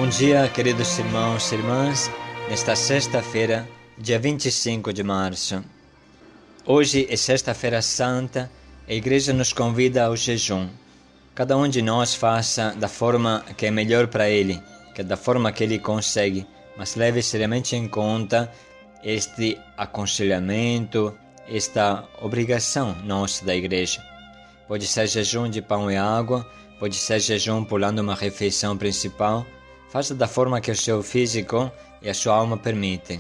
Bom dia, queridos irmãos e irmãs, nesta sexta-feira, dia 25 de março. Hoje é Sexta-feira Santa e a Igreja nos convida ao jejum. Cada um de nós faça da forma que é melhor para ele, que é da forma que ele consegue, mas leve seriamente em conta este aconselhamento, esta obrigação nossa da Igreja. Pode ser jejum de pão e água, pode ser jejum pulando uma refeição principal. Faça da forma que o seu físico e a sua alma permitem.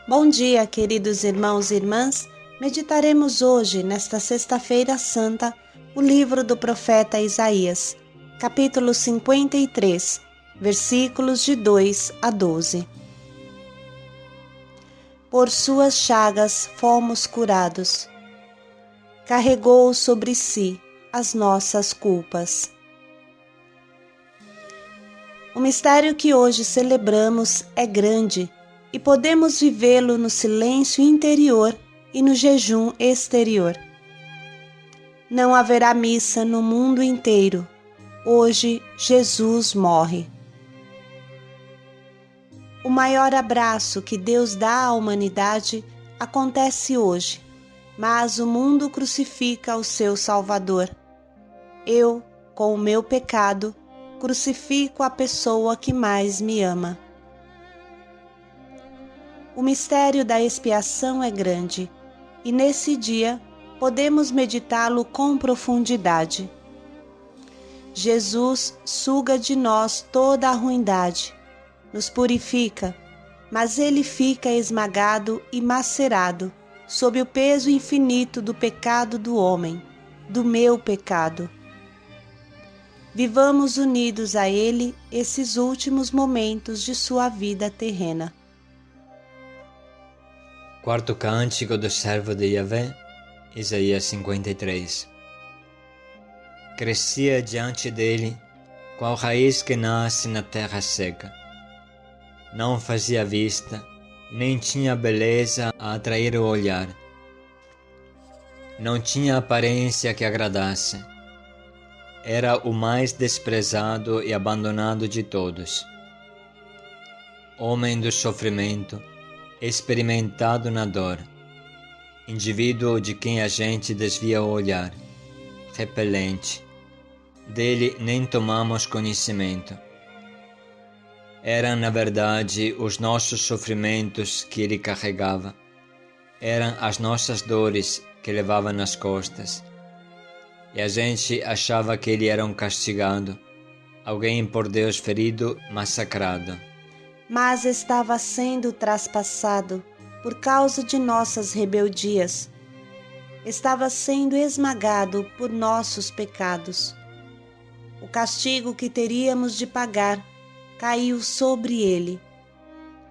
Bom dia, queridos irmãos e irmãs. Meditaremos hoje, nesta Sexta-feira Santa, o livro do profeta Isaías, capítulo 53, versículos de 2 a 12. Por suas chagas fomos curados. Carregou sobre si as nossas culpas. O mistério que hoje celebramos é grande e podemos vivê-lo no silêncio interior e no jejum exterior. Não haverá missa no mundo inteiro. Hoje, Jesus morre. O maior abraço que Deus dá à humanidade acontece hoje, mas o mundo crucifica o seu Salvador. Eu, com o meu pecado, crucifico a pessoa que mais me ama. O mistério da expiação é grande e nesse dia podemos meditá-lo com profundidade. Jesus suga de nós toda a ruindade, nos purifica, mas ele fica esmagado e macerado sob o peso infinito do pecado do homem, do meu pecado. Vivamos unidos a Ele esses últimos momentos de sua vida terrena. Quarto cântico do servo de Yahvé, Isaías 53. Crescia diante dele, qual raiz que nasce na terra seca. Não fazia vista, nem tinha beleza a atrair o olhar. Não tinha aparência que agradasse. Era o mais desprezado e abandonado de todos. Homem do sofrimento, experimentado na dor, indivíduo de quem a gente desvia o olhar, repelente, dele nem tomamos conhecimento. Eram, na verdade, os nossos sofrimentos que ele carregava, eram as nossas dores que levava nas costas. E a gente achava que ele era um castigado, alguém por Deus ferido, massacrado. Mas estava sendo traspassado por causa de nossas rebeldias. Estava sendo esmagado por nossos pecados. O castigo que teríamos de pagar caiu sobre ele.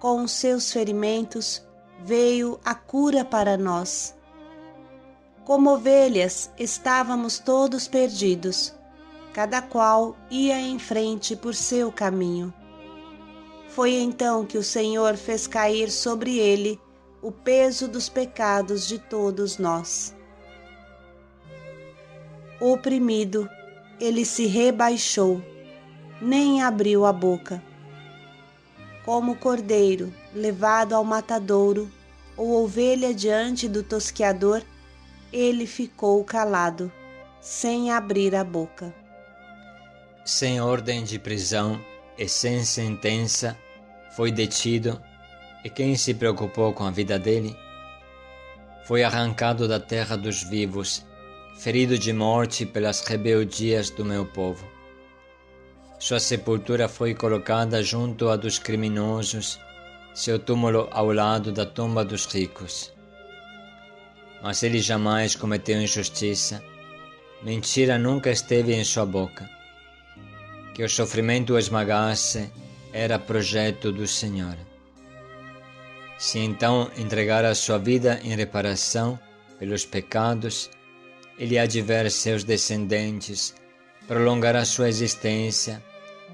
Com os seus ferimentos veio a cura para nós. Como ovelhas, estávamos todos perdidos, cada qual ia em frente por seu caminho. Foi então que o Senhor fez cair sobre ele o peso dos pecados de todos nós. Oprimido, ele se rebaixou, nem abriu a boca. Como cordeiro levado ao matadouro, ou ovelha diante do tosqueador, ele ficou calado, sem abrir a boca. Sem ordem de prisão e sem sentença, foi detido, e quem se preocupou com a vida dele? Foi arrancado da terra dos vivos, ferido de morte pelas rebeldias do meu povo. Sua sepultura foi colocada junto à dos criminosos, seu túmulo ao lado da tumba dos ricos. Mas ele jamais cometeu injustiça, mentira nunca esteve em sua boca. Que o sofrimento o esmagasse era projeto do Senhor. Se então entregar a sua vida em reparação pelos pecados, ele há de ver seus descendentes, prolongará sua existência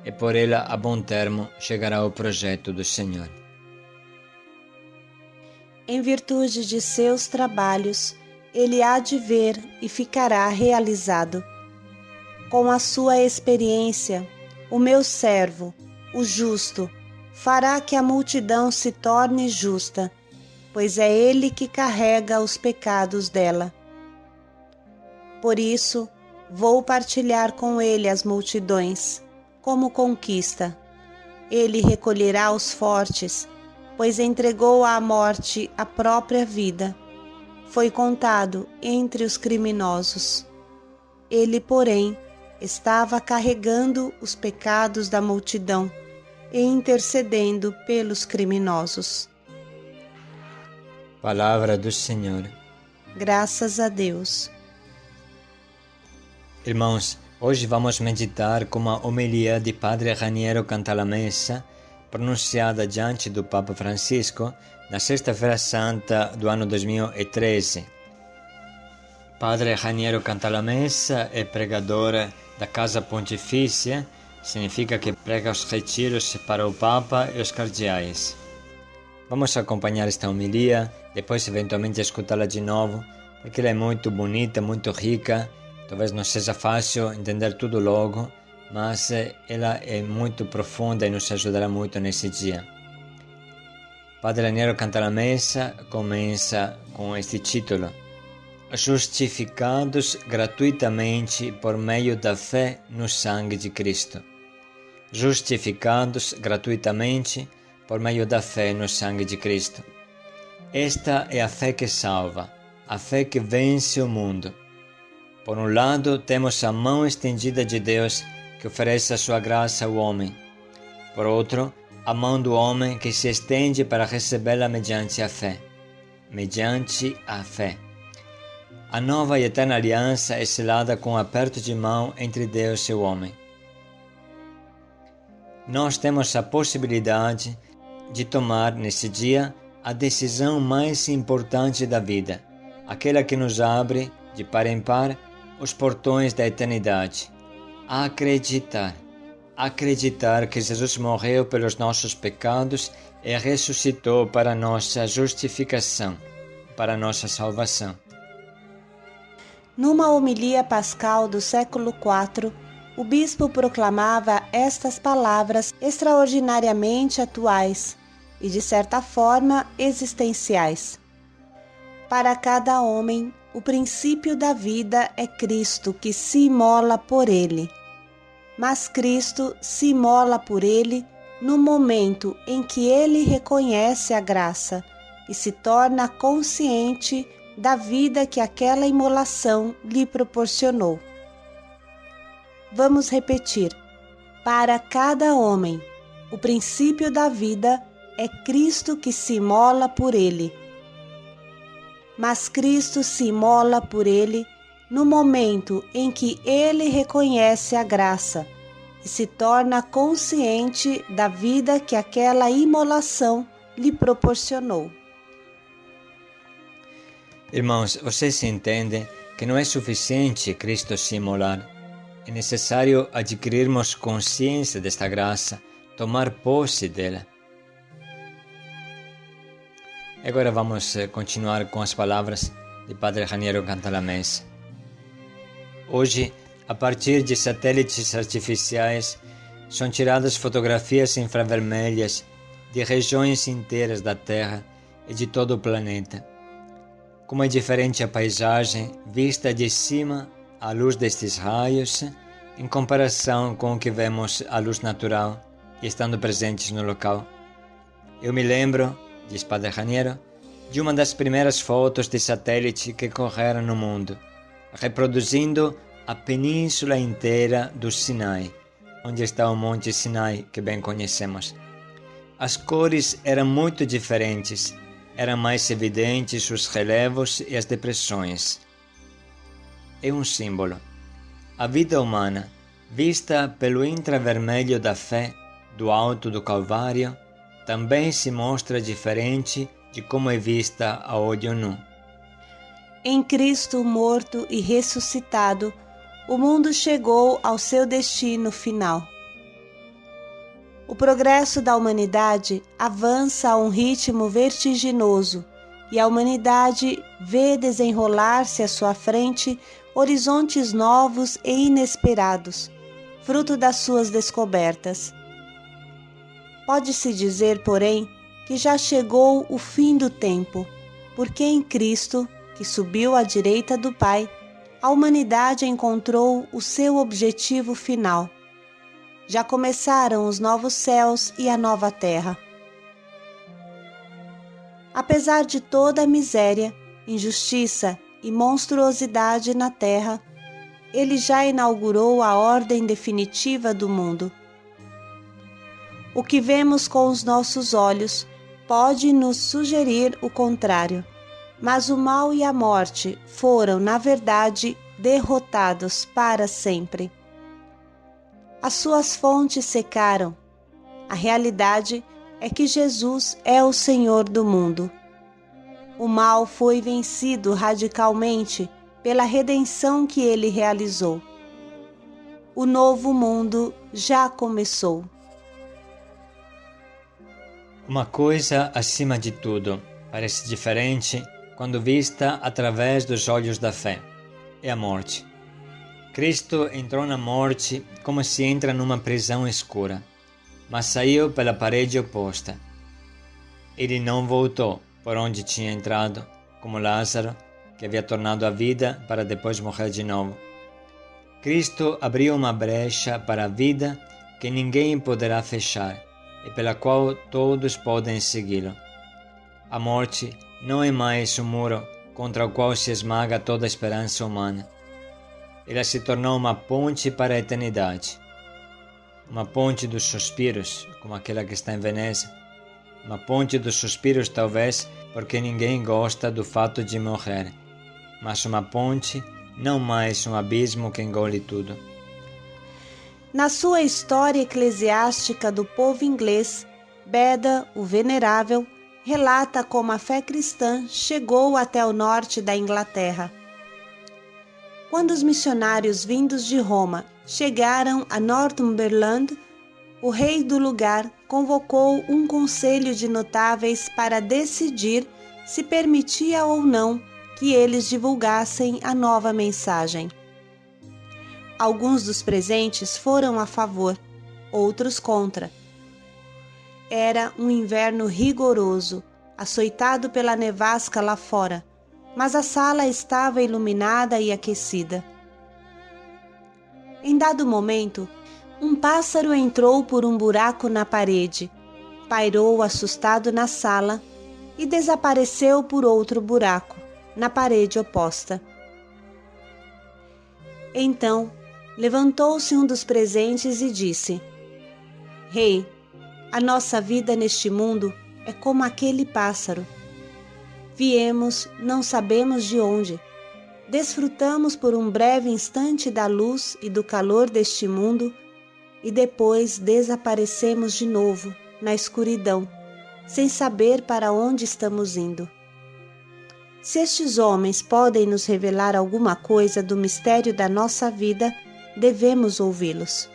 e por ela a bom termo chegará o projeto do Senhor. Em virtude de seus trabalhos, ele há de ver e ficará realizado. Com a sua experiência, o meu servo, o justo, fará que a multidão se torne justa, pois é ele que carrega os pecados dela. Por isso, vou partilhar com ele as multidões, como conquista. Ele recolherá os fortes, pois entregou à morte a própria vida. Foi contado entre os criminosos. Ele, porém, estava carregando os pecados da multidão e intercedendo pelos criminosos. Palavra do Senhor. Graças a Deus. Irmãos, hoje vamos meditar com uma homilia de Padre Raniero Cantalamessa, pronunciada diante do Papa Francisco na Sexta-feira Santa do ano 2013. Padre Raniero Cantalamessa é pregador da Casa Pontifícia, significa que prega os retiros para o Papa e os cardeais. Vamos acompanhar esta homilia, depois eventualmente escutá-la de novo, porque ela é muito bonita, muito rica. Talvez não seja fácil entender tudo logo, mas ela é muito profunda e nos ajudará muito nesse dia. Padre Raniero Cantalamessa começa com este título: Justificados gratuitamente por meio da fé no sangue de Cristo. Justificados gratuitamente por meio da fé no sangue de Cristo. Esta é a fé que salva, a fé que vence o mundo. Por um lado, temos a mão estendida de Deus que oferece a sua graça ao homem. Por outro, a mão do homem que se estende para recebê-la mediante a fé. Mediante a fé. A nova e eterna aliança é selada com um aperto de mão entre Deus e o homem. Nós temos a possibilidade de tomar nesse dia a decisão mais importante da vida, aquela que nos abre, de par em par, os portões da eternidade. Acreditar que Jesus morreu pelos nossos pecados e ressuscitou para nossa justificação, para nossa salvação. Numa homilia pascal do século IV, o bispo proclamava estas palavras extraordinariamente atuais e, de certa forma, existenciais. Para cada homem, o princípio da vida é Cristo que se imola por ele. Mas Cristo se imola por ele no momento em que ele reconhece a graça e se torna consciente da vida que aquela imolação lhe proporcionou. Vamos repetir. Para cada homem, o princípio da vida é Cristo que se imola por ele. Mas Cristo se imola por ele no momento em que ele reconhece a graça e se torna consciente da vida que aquela imolação lhe proporcionou. Irmãos, vocês entendem que não é suficiente Cristo se imolar. É necessário adquirirmos consciência desta graça, tomar posse dela. Agora vamos continuar com as palavras de Padre Raniero Cantalamessa. Hoje, a partir de satélites artificiais, são tiradas fotografias infravermelhas de regiões inteiras da Terra e de todo o planeta. Como é diferente a paisagem vista de cima à luz destes raios, em comparação com o que vemos à luz natural e estando presentes no local. Eu me lembro, diz Padre Raniero, de uma das primeiras fotos de satélite que correram no mundo, reproduzindo a península inteira do Sinai, onde está o Monte Sinai, que bem conhecemos. As cores eram muito diferentes, eram mais evidentes os relevos e as depressões. É um símbolo. A vida humana, vista pelo infravermelho da fé, do alto do Calvário, também se mostra diferente de como é vista a olho nu. Em Cristo morto e ressuscitado, o mundo chegou ao seu destino final. O progresso da humanidade avança a um ritmo vertiginoso e a humanidade vê desenrolar-se à sua frente horizontes novos e inesperados, fruto das suas descobertas. Pode-se dizer, porém, que já chegou o fim do tempo, porque em Cristo, que subiu à direita do Pai, a humanidade encontrou o seu objetivo final. Já começaram os novos céus e a nova terra. Apesar de toda a miséria, injustiça e monstruosidade na terra, ele já inaugurou a ordem definitiva do mundo. O que vemos com os nossos olhos pode nos sugerir o contrário, mas o mal e a morte foram, na verdade, derrotados para sempre. As suas fontes secaram. A realidade é que Jesus é o Senhor do mundo. O mal foi vencido radicalmente pela redenção que ele realizou. O novo mundo já começou. Uma coisa, acima de tudo, parece diferente quando vista através dos olhos da fé: é a morte. Cristo entrou na morte como se entra numa prisão escura, mas saiu pela parede oposta. Ele não voltou por onde tinha entrado, como Lázaro, que havia tornado a vida para depois morrer de novo. Cristo abriu uma brecha para a vida que ninguém poderá fechar e pela qual todos podem segui-lo. A morte não é mais um muro contra o qual se esmaga toda a esperança humana. Ela se tornou uma ponte para a eternidade. Uma ponte dos suspiros, como aquela que está em Veneza. Uma ponte dos suspiros, talvez, porque ninguém gosta do fato de morrer. Mas uma ponte, não mais um abismo que engole tudo. Na sua história eclesiástica do povo inglês, Beda, o Venerável, relata como a fé cristã chegou até o norte da Inglaterra. Quando os missionários vindos de Roma chegaram a Northumberland, o rei do lugar convocou um conselho de notáveis para decidir se permitia ou não que eles divulgassem a nova mensagem. Alguns dos presentes foram a favor, outros contra. Era um inverno rigoroso, açoitado pela nevasca lá fora, mas a sala estava iluminada e aquecida. Em dado momento, um pássaro entrou por um buraco na parede, pairou assustado na sala e desapareceu por outro buraco, na parede oposta. Então, levantou-se um dos presentes e disse: Rei, a nossa vida neste mundo é como aquele pássaro. Viemos, não sabemos de onde. Desfrutamos por um breve instante da luz e do calor deste mundo e depois desaparecemos de novo na escuridão, sem saber para onde estamos indo. Se estes homens podem nos revelar alguma coisa do mistério da nossa vida, devemos ouvi-los.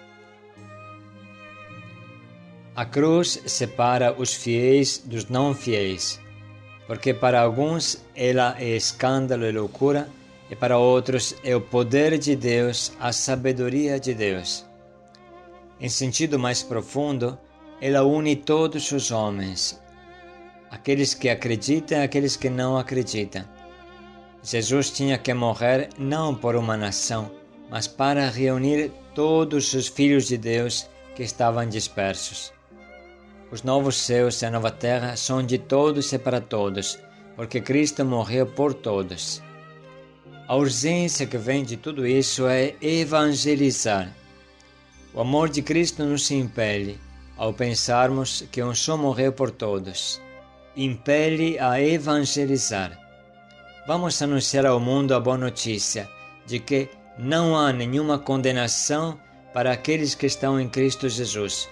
A cruz separa os fiéis dos não fiéis, porque para alguns ela é escândalo e loucura, e para outros é o poder de Deus, a sabedoria de Deus. Em sentido mais profundo, ela une todos os homens, aqueles que acreditam e aqueles que não acreditam. Jesus tinha que morrer não por uma nação, mas para reunir todos os filhos de Deus que estavam dispersos. Os novos céus e a nova terra são de todos e para todos, porque Cristo morreu por todos. A urgência que vem de tudo isso é evangelizar. O amor de Cristo nos impele, ao pensarmos que um só morreu por todos, impele a evangelizar. Vamos anunciar ao mundo a boa notícia de que não há nenhuma condenação para aqueles que estão em Cristo Jesus,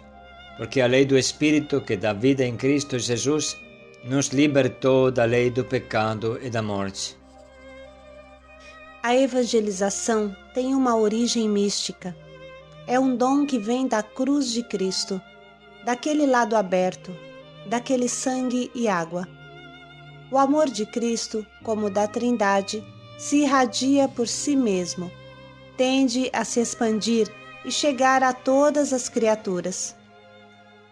porque a lei do Espírito que dá vida em Cristo Jesus nos libertou da lei do pecado e da morte. A evangelização tem uma origem mística. É um dom que vem da cruz de Cristo, daquele lado aberto, daquele sangue e água. O amor de Cristo, como da Trindade, se irradia por si mesmo, tende a se expandir e chegar a todas as criaturas.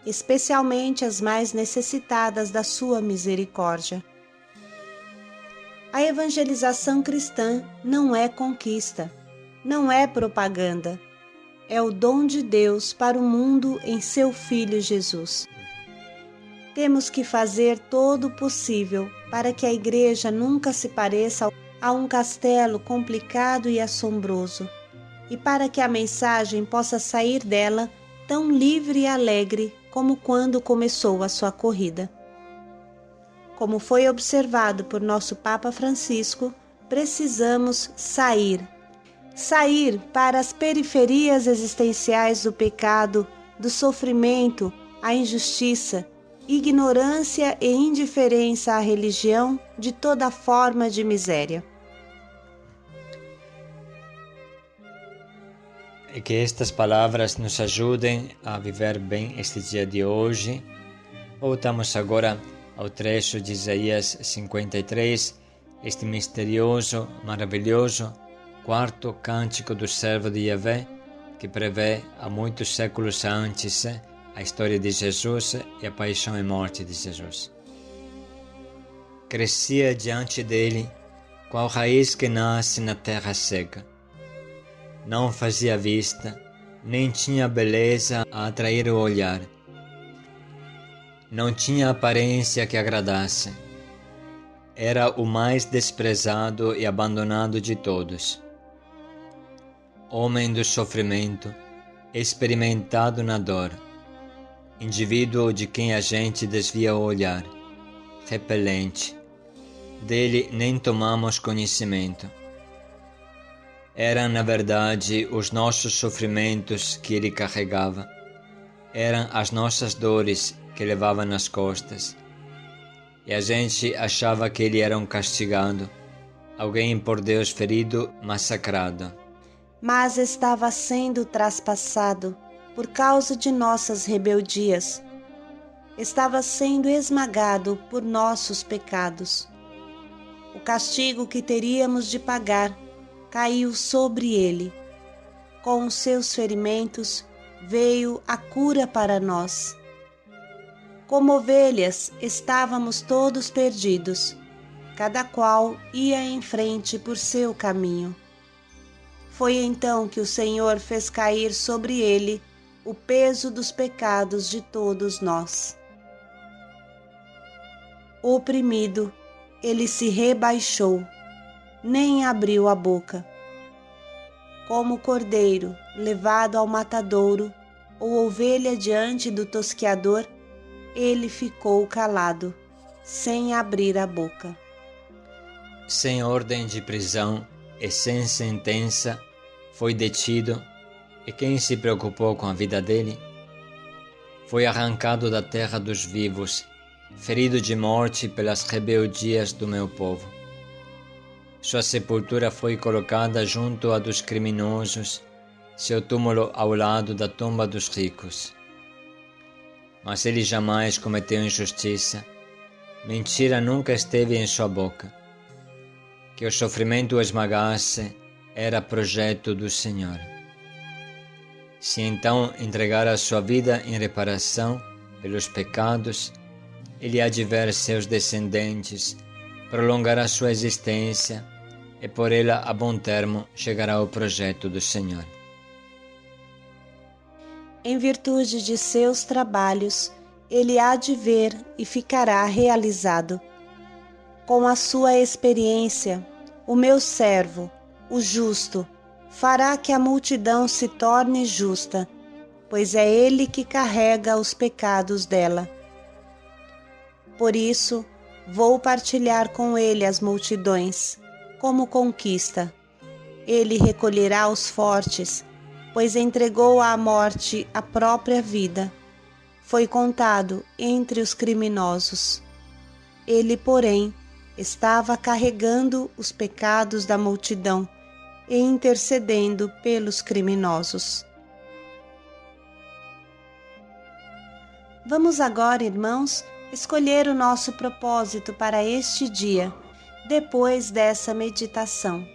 especialmente as mais necessitadas da sua misericórdia. A evangelização cristã não é conquista, não é propaganda, é o dom de Deus para o mundo em seu Filho Jesus. Temos que fazer todo o possível para que a Igreja nunca se pareça a um castelo complicado e assombroso, e para que a mensagem possa sair dela tão livre e alegre como quando começou a sua corrida. Como foi observado por nosso Papa Francisco, precisamos sair para as periferias existenciais do pecado, do sofrimento, a injustiça, ignorância e indiferença à religião, de toda forma de miséria. E que estas palavras nos ajudem a viver bem este dia de hoje. Voltamos agora ao trecho de Isaías 53, este misterioso, maravilhoso, quarto cântico do servo de Yahvé, que prevê há muitos séculos antes a história de Jesus e a paixão e morte de Jesus. Crescia diante dele qual raiz que nasce na terra seca. Não fazia vista, nem tinha beleza a atrair o olhar. Não tinha aparência que agradasse. Era o mais desprezado e abandonado de todos. Homem do sofrimento, experimentado na dor, indivíduo de quem a gente desvia o olhar, repelente, dele nem tomamos conhecimento. Eram, na verdade, os nossos sofrimentos que ele carregava, eram as nossas dores que levava nas costas, e a gente achava que ele era um castigado, alguém por Deus ferido, massacrado. Mas estava sendo traspassado por causa de nossas rebeldias. Estava sendo esmagado por nossos pecados. O castigo que teríamos de pagar caiu sobre ele. Com os seus ferimentos veio a cura para nós. Como ovelhas, estávamos todos perdidos. Cada qual ia em frente por seu caminho. Foi então que o Senhor fez cair sobre ele o peso dos pecados de todos nós. Oprimido, ele se rebaixou, nem abriu a boca. Como cordeiro levado ao matadouro, ou ovelha diante do tosqueador, ele ficou calado, sem abrir a boca. Sem ordem de prisão e sem sentença, foi detido, e quem se preocupou com a vida dele? Foi arrancado da terra dos vivos, ferido de morte pelas rebeldias do meu povo. Sua sepultura foi colocada junto à dos criminosos, seu túmulo ao lado da tumba dos ricos. Mas ele jamais cometeu injustiça, mentira nunca esteve em sua boca. Que o sofrimento o esmagasse era projeto do Senhor. Se então entregar a sua vida em reparação pelos pecados, ele há de ver seus descendentes, prolongar a sua existência, e por ela a bom termo chegará o projeto do Senhor. Em virtude de seus trabalhos, ele há de ver e ficará realizado. Com a sua experiência, o meu servo, o justo, fará que a multidão se torne justa, pois é ele que carrega os pecados dela. Por isso, vou partilhar com ele as multidões, como conquista. Ele recolherá os fortes, pois entregou à morte a própria vida. Foi contado entre os criminosos. Ele, porém, estava carregando os pecados da multidão e intercedendo pelos criminosos. Vamos agora, irmãos, escolher o nosso propósito para este dia, depois dessa meditação.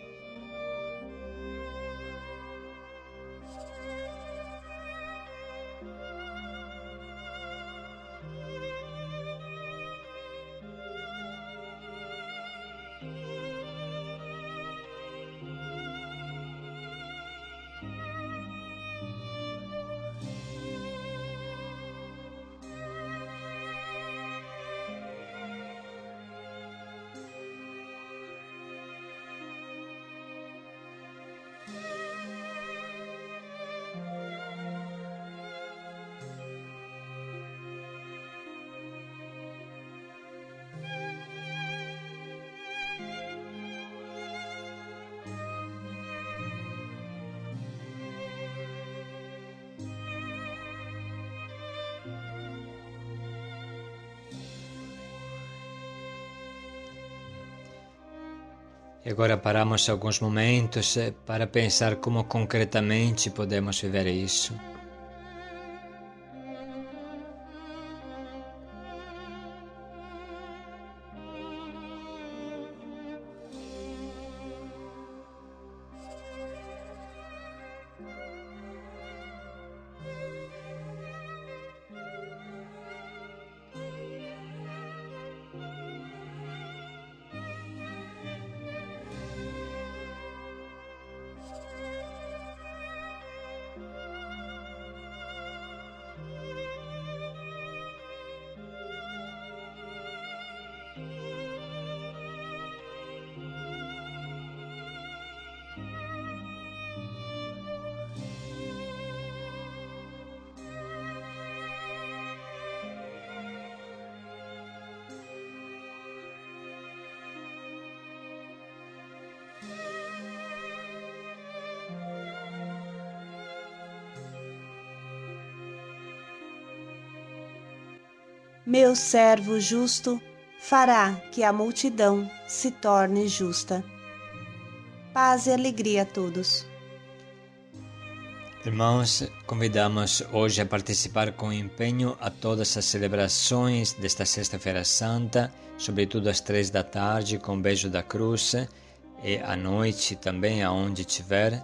E agora paramos alguns momentos para pensar como concretamente podemos viver isso. Meu servo justo fará que a multidão se torne justa. Paz e alegria a todos. Irmãos, convidamos hoje a participar com empenho a todas as celebrações desta Sexta-feira Santa, sobretudo às 3 da tarde, com o beijo da cruz, e à noite também, aonde estiver.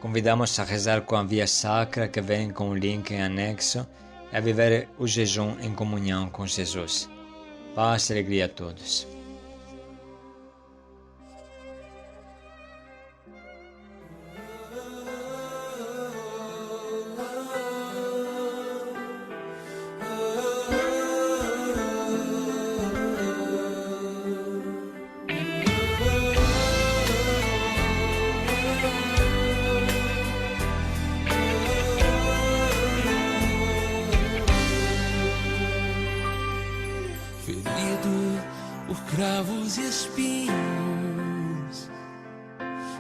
Convidamos a rezar com a Via Sacra, que vem com o link em anexo, e a viver o jejum em comunhão com Jesus. Paz e alegria a todos. Por cravos e espinhos,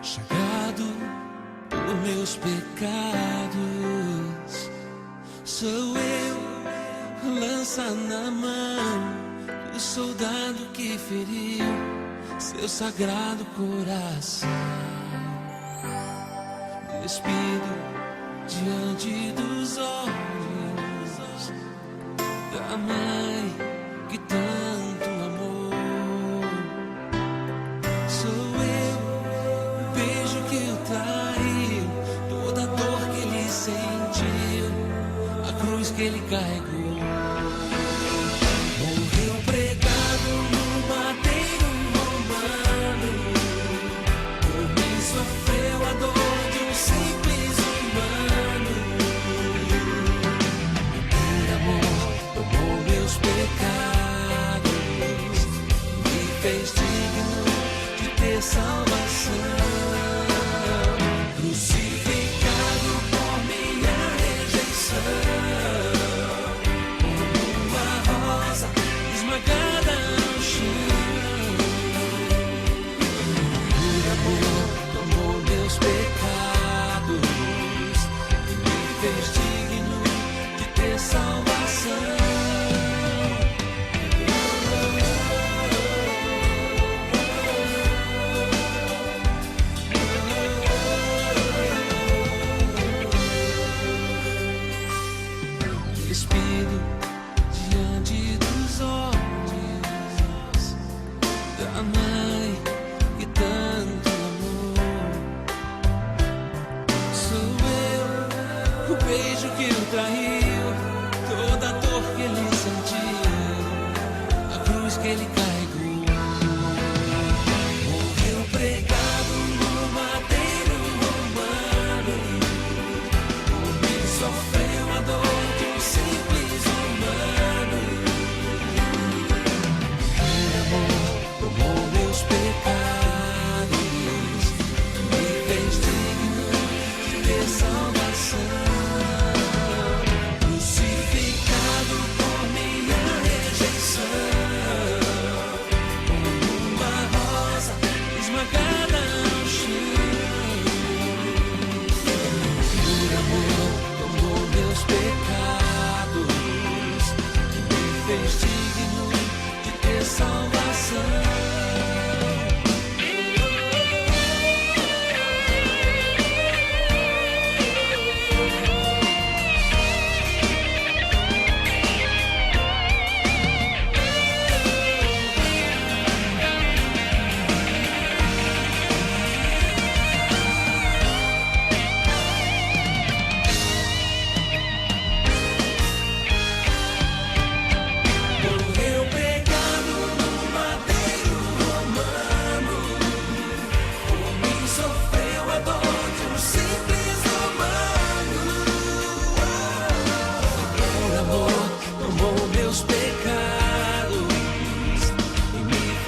chagado por meus pecados, sou eu, lança na mão do soldado que feriu seu sagrado coração. Despido diante dos olhos da mãe que tanto amou. Sou eu, o beijo que o traiu, toda a dor que ele sentiu, a cruz que ele carregou. Morreu pregado no madeiro romano, por mim sofreu a dor de um simples humano. Por amor tomou meus pecados, fez digno de ter salvação. Crucificado por minha rejeição, como uma rosa esmagada no chão. Por amor tomou meus pecados e me fez digno de ter salvação.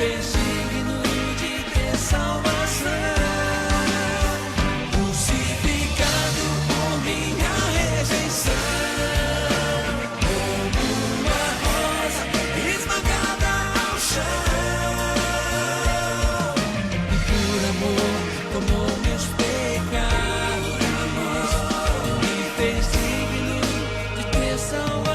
fez digno de ter salvação. Crucificado por minha rejeição, como uma rosa esmagada ao chão. E por amor tomou meus pecados, me fez digno de ter salvação.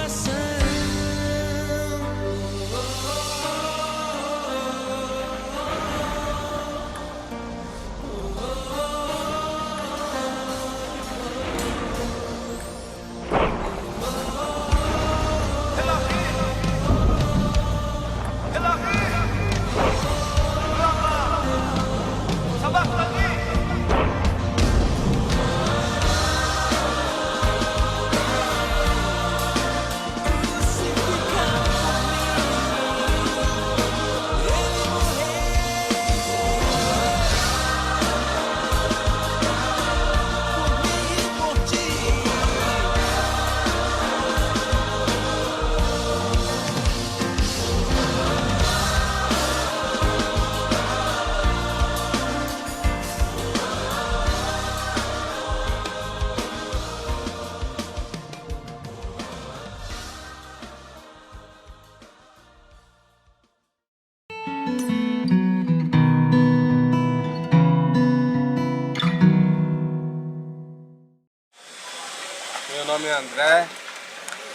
Meu nome é André,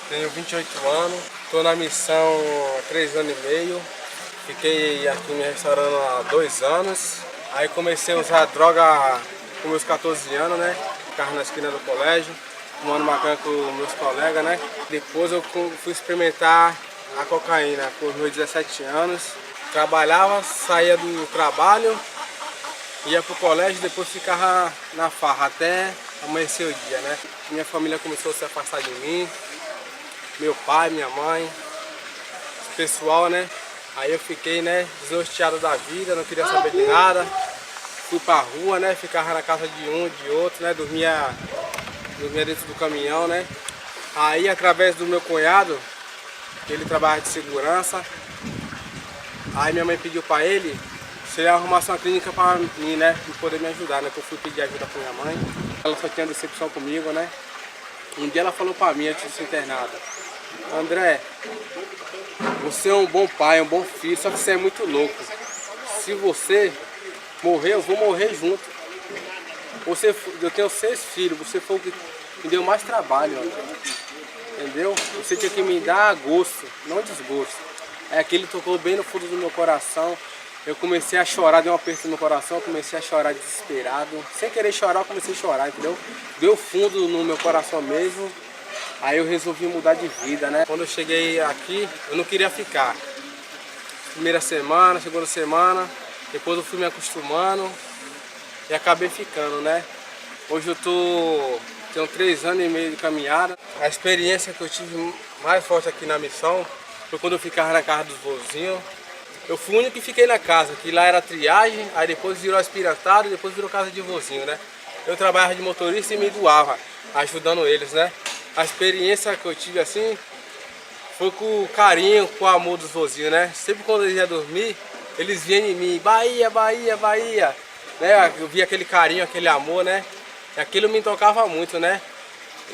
tenho 28 anos, estou na missão há 3 anos e meio, fiquei aqui me restaurando há 2 anos, aí comecei a usar droga com meus 14 anos, né? Ficava na esquina do colégio, fumando maconha com meus colegas, né? Depois eu fui experimentar a cocaína com os meus 17 anos, trabalhava, saía do trabalho, ia pro colégio, depois ficava na farra até amanhecer o dia, né? Minha família começou a se afastar de mim, meu pai, minha mãe, esse pessoal, né? Aí eu fiquei, né, desnorteado da vida, não queria saber de nada. Fui pra rua, né? Ficava na casa de um, de outro, né? Dormia dentro do caminhão, né? Aí, através do meu cunhado, ele trabalha de segurança, aí minha mãe pediu pra ele se ele arrumasse uma clínica pra mim, né? Pra poder me ajudar, né? Que eu fui pedir ajuda pra minha mãe. Ela só tinha decepção comigo, né? Um dia ela falou pra mim, antes de ser internada: André, você é um bom pai, um bom filho, só que você é muito louco. Se você morrer, eu vou morrer junto. Eu tenho 6 filhos, você foi o que me deu mais trabalho, André. Entendeu? Você tinha que me dar gosto, não desgosto. Aí aquilo tocou bem no fundo do meu coração. Eu comecei a chorar, deu um aperto no meu coração, eu comecei a chorar desesperado. Sem querer chorar, eu comecei a chorar, entendeu? Deu fundo no meu coração mesmo. Aí eu resolvi mudar de vida, né? Quando eu cheguei aqui, eu não queria ficar. Primeira semana, segunda semana, depois eu fui me acostumando e acabei ficando, né? Hoje eu tenho 3 anos e meio de caminhada. A experiência que eu tive mais forte aqui na missão foi quando eu ficava na casa dos vozinhos. Eu fui o único que fiquei na casa, que lá era triagem, aí depois virou aspirantado e depois virou casa de vozinho, né? Eu trabalhava de motorista e me doava, ajudando eles, né? A experiência que eu tive assim foi com o carinho, com o amor dos vozinhos, né? Sempre quando eles iam dormir, eles vinham em mim: Bahia, Bahia, Bahia, né? Eu via aquele carinho, aquele amor, né? E aquilo me tocava muito, né?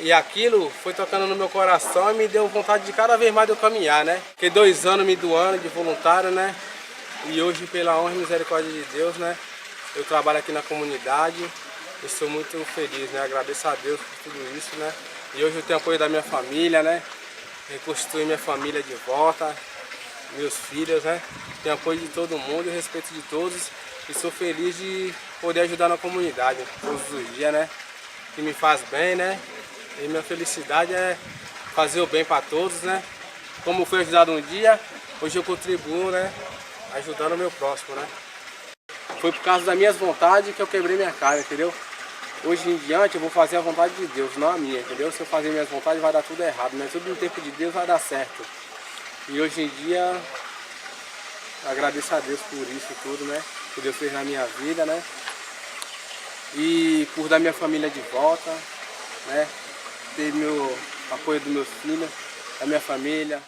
E aquilo foi tocando no meu coração e me deu vontade de cada vez mais de eu caminhar, né? Fiquei 2 anos me doando de voluntário, né? E hoje, pela honra e misericórdia de Deus, né? Eu trabalho aqui na comunidade e sou muito feliz, né? Agradeço a Deus por tudo isso, né? E hoje eu tenho apoio da minha família, né? Reconstruí minha família de volta, meus filhos, né? Tenho apoio de todo mundo e respeito de todos. E sou feliz de poder ajudar na comunidade todos os dias, né? Que me faz bem, né? E minha felicidade é fazer o bem para todos, né? Como eu fui ajudado um dia, hoje eu contribuo, né? Ajudando o meu próximo, né? Foi por causa das minhas vontades que eu quebrei minha cara, entendeu? Hoje em diante eu vou fazer a vontade de Deus, não a minha, entendeu? Se eu fazer minhas vontades vai dar tudo errado, mas tudo no tempo de Deus vai dar certo. E hoje em dia, agradeço a Deus por isso tudo, né? Que Deus fez na minha vida, né? E por dar minha família de volta, né? Ter meu apoio dos meus filhos, da minha família.